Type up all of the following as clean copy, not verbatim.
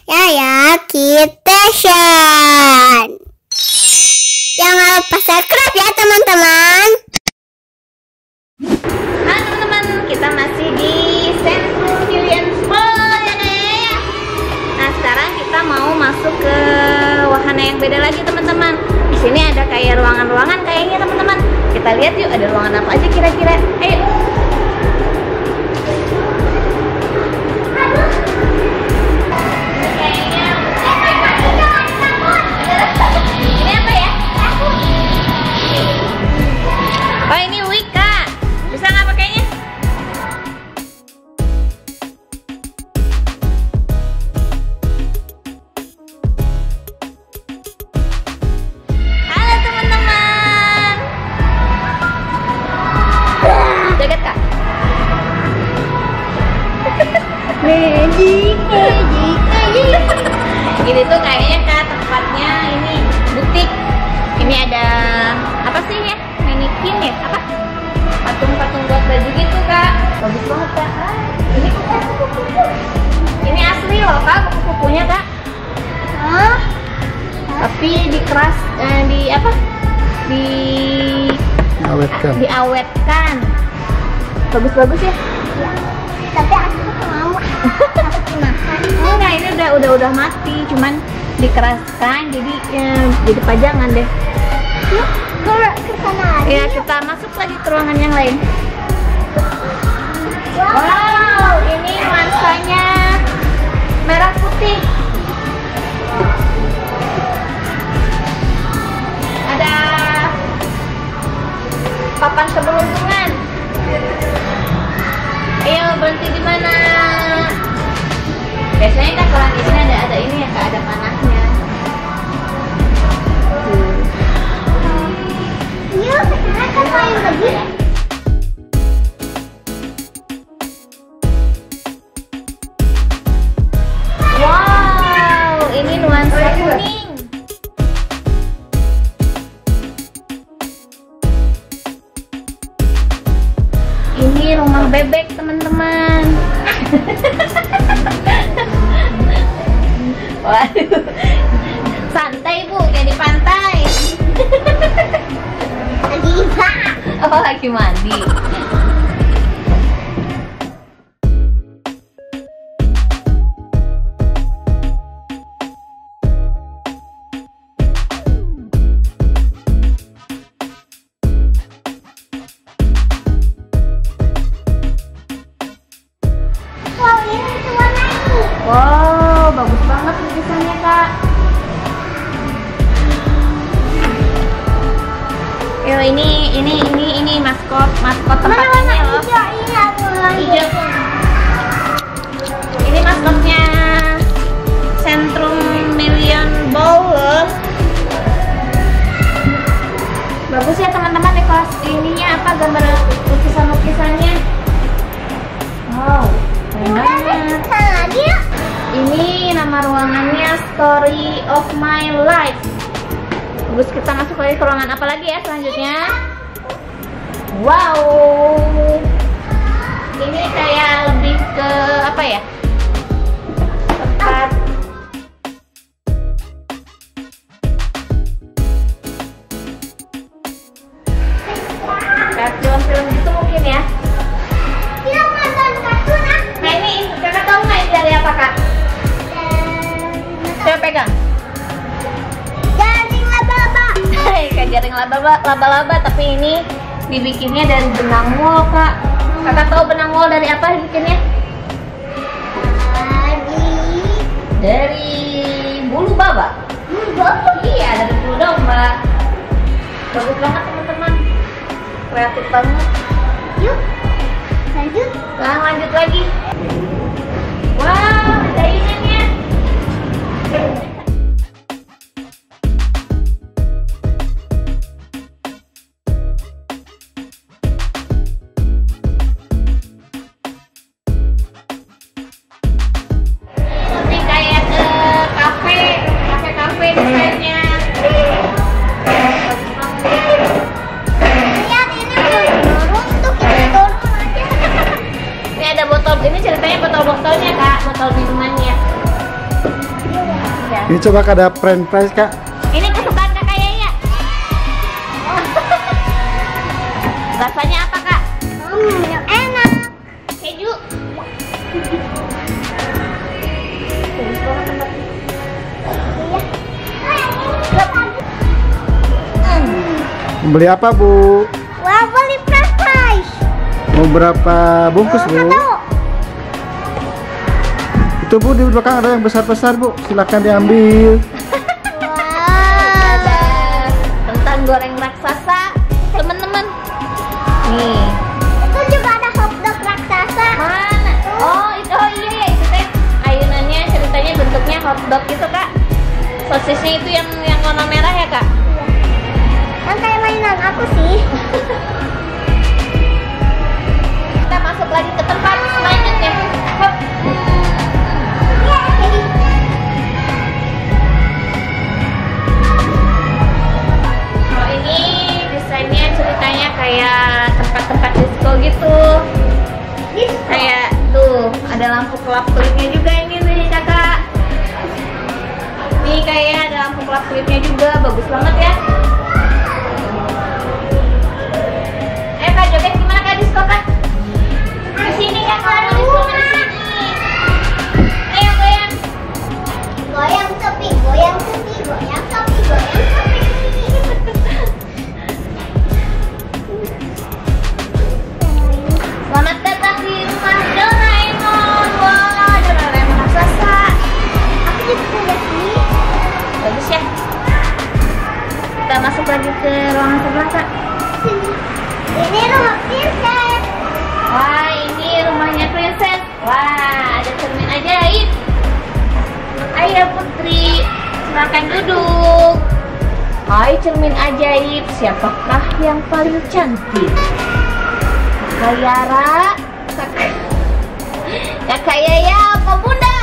Yaya Kitchen. Jangan lupa subscribe ya teman-teman. Halo teman-teman, kita masih di Centrum Million Mall ya guys. Nah sekarang kita mau masuk ke wahana yang beda lagi teman-teman. Di sini ada kayak ruangan-ruangan kayaknya teman-teman. Kita lihat yuk ada ruangan apa aja kira-kira. Ayo. Ini apa ya? Oh ini Wika. Bisa nggak pakainya? Halo teman-teman. Joget kak. Magic. Ini tuh kayaknya kak tempatnya ini butik. Ini ada apa sih ya? Manikin ya? Apa? Patung-patung buat baju gitu kak. Bagus banget kak. Ini kupu-kupu. Ini asli loh kak kupu-kupunya kak. Hah? Tapi dikeras di apa? Diawetkan. Bagus-bagus ya? Ya. Tapi aku mau. Aku dimakan. Enggak, ini udah mati, cuman dikeraskan jadi pajangan deh. Yuk, ke sana aja. Ya, kita masuk lagi ke ruangan yang lain. Wow. Wow, ini nuansanya merah putih. Ada papan keberuntungan. Ayo berhenti di mana? Biasanya kan kalau di sini ada ini ya kak, ada panahnya. Yuk, kita kan main lagi. Wow, ini nuansa kuning. Ini rumah bebek teman-teman. Waduh, santai bu, kayak di pantai. Lagi ibadah. Oh, lagi mandi. Wow, ini warna ini. Wow, bagus banget lukisannya kak. Yo, ini maskot tempat ini loh. Hijau ini aku lagi. Hijau. Ini maskotnya Centrum Million Ball. Bagus ya teman-teman, dekorasi ininya apa, gambar lukisannya. Wow, keren Udah deh, banget. sana lagi yuk. Ini nama ruangannya Story of My Life. Terus kita masuk lagi ke ruangan apa lagi ya selanjutnya? Wow, ini kayak lebih ke apa ya? Tempat kayak film-film gitu mungkin ya. Kita nonton kartun ah. Nah ini kakak tahu nggak ini dari apa kak? Coba pegang. Jaring laba-laba. Kayak jaring laba-laba, tapi ini dibikinnya dari benang wol kak. Kakak tahu benang wol dari apa bikinnya? Dari bulu baba. Iya, dari bulu domba. Bagus banget teman-teman, kreatif banget. Yuk, lanjut. Nah, lanjut lagi. Wow, ada ininya. Lebih kayak ke kafe desainnya. Lihat ini runtuh, kita dorong aja. Ini ada botol, ini ceritanya botol-botolnya kak, botol minumannya. Ini coba ada french fries Kak. Ini kesukaan Kak Yaya. Rasanya apa Kak? Enak. Keju. Beli apa Bu? Wah, beli french fries. Mau berapa bungkus Bu? Satu. Itu Bu di belakang ada yang besar-besar Bu. Silakan diambil. Ada kentang goreng raksasa, teman-teman. Nih. Itu juga ada hotdog raksasa. Mana? Oh, itu oh iya ya, itu teh ayunannya ceritanya bentuknya hotdog gitu Kak. Sosisnya itu yang warna merah ya Kak? Kan kayak mainan aku sih. Kita masuk lagi ke tempat selanjutnya. Hop. Kalau ini desainnya ceritanya kayak tempat-tempat disco gitu. Kayak tuh ada lampu kelap-kelipnya juga ini nih Kakak. Nih kayak ada lampu kelap-kelipnya juga, bagus banget ya. Ayo Kak joget gimana Kak disco Kak? Di sini Kak kalau disco di sini. Ayo goyang. Goyang tepi, goyang tepi, goyang tepi, goyang tepi. Selamat datang di rumah Doraemon. Wah, Doraemon raksasa. Aku juga punya sini. Bagus ya. Kita masuk lagi ke ruangan sebelah Kak. Ini rumah princess. Wah, ini rumahnya princess. Wah, ada cermin ajaib. Ayo Putri, silakan duduk. Hai cermin ajaib, siapakah yang paling cantik? Kak Yara, Kakak Yaya, apa Bunda?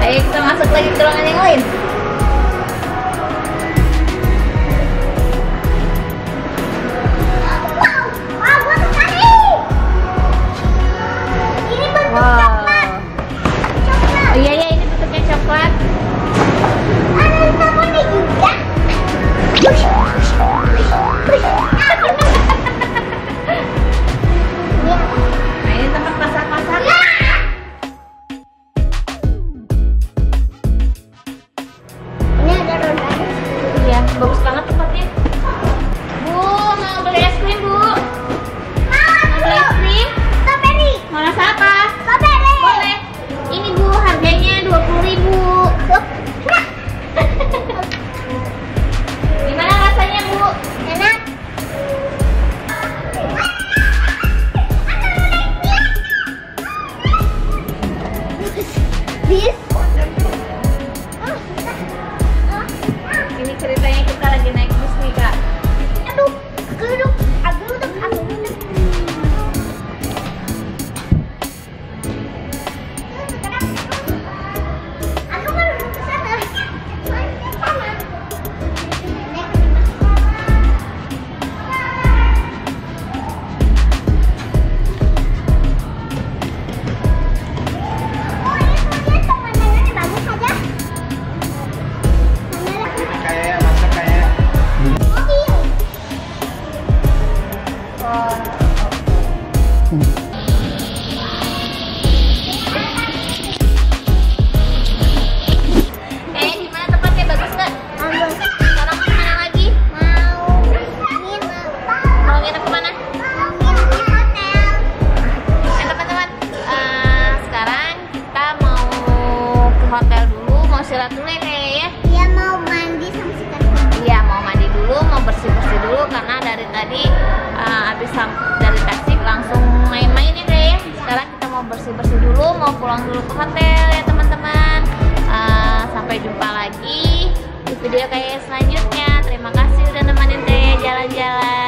Ayo kita masuk lagi ke ruangan yang lain. Wow, bagus sekali. Ini bentuk coklat. Oh iya ya, ini bentuknya coklat. Ada namanya juga. Nah, ini tempat masak-masak. Ini ada rodanya. Iya, bagus banget tempatnya. Bu, mau beli es krim, Bu? Mau beli es krim? Strawberry. Mau rasa apa? Strawberry. Boleh. Ini Bu, harganya 20.000. Gimana rasanya, Bu? Enak. Bis. Ini ceritanya kita lagi naik bis nih, Kak. Aduh, aku duduk. Aku duduk. Aku duduk. Aku mau duduk ke sana. Oh, itu dia pemandangannya bagus aja. Kayak masak kayak. Mobil. Gimana tempatnya? Bagus nggak? Bagus. Sekarang mau kemana lagi? Mau nginep. Mau nginep kemana? Mau nginep di hotel. Teman-teman, sekarang kita mau ke hotel dulu, mau istirahat dulu ya kayaknya ya. Dia mau mandi sama sikat gigi. Iya, mau mandi dulu, mau bersih-bersih dulu karena dari tadi habis dari taksi langsung main-main ya kayaknya. Sekarang kita mau bersih-bersih dulu, mau pulang dulu ke hotel ya teman-teman. Sampai jumpa lagi di video kayak selanjutnya. Terima kasih udah nemenin saya jalan-jalan.